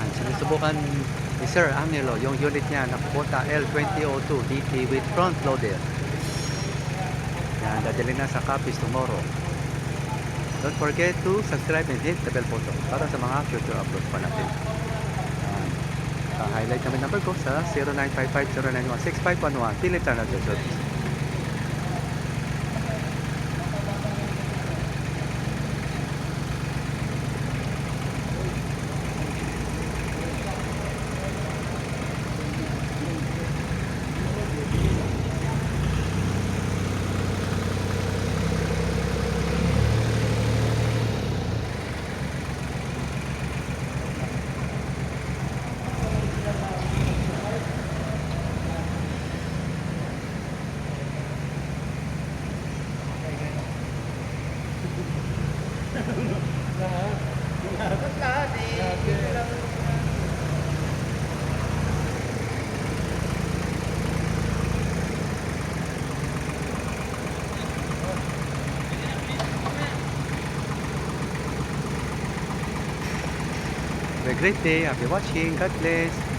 Yan, sinusubukan ni Sir Angelo yung unit niya na Kubota L2002DT with front loader. Yan, dadali na sa copies tomorrow. Don't forget to subscribe and hit the bell button para sa mga future uploads pa natin. Highlight namin number ko sa 0955-091-6511 philipfarmtractors. Have a great day. Happy watching. God bless.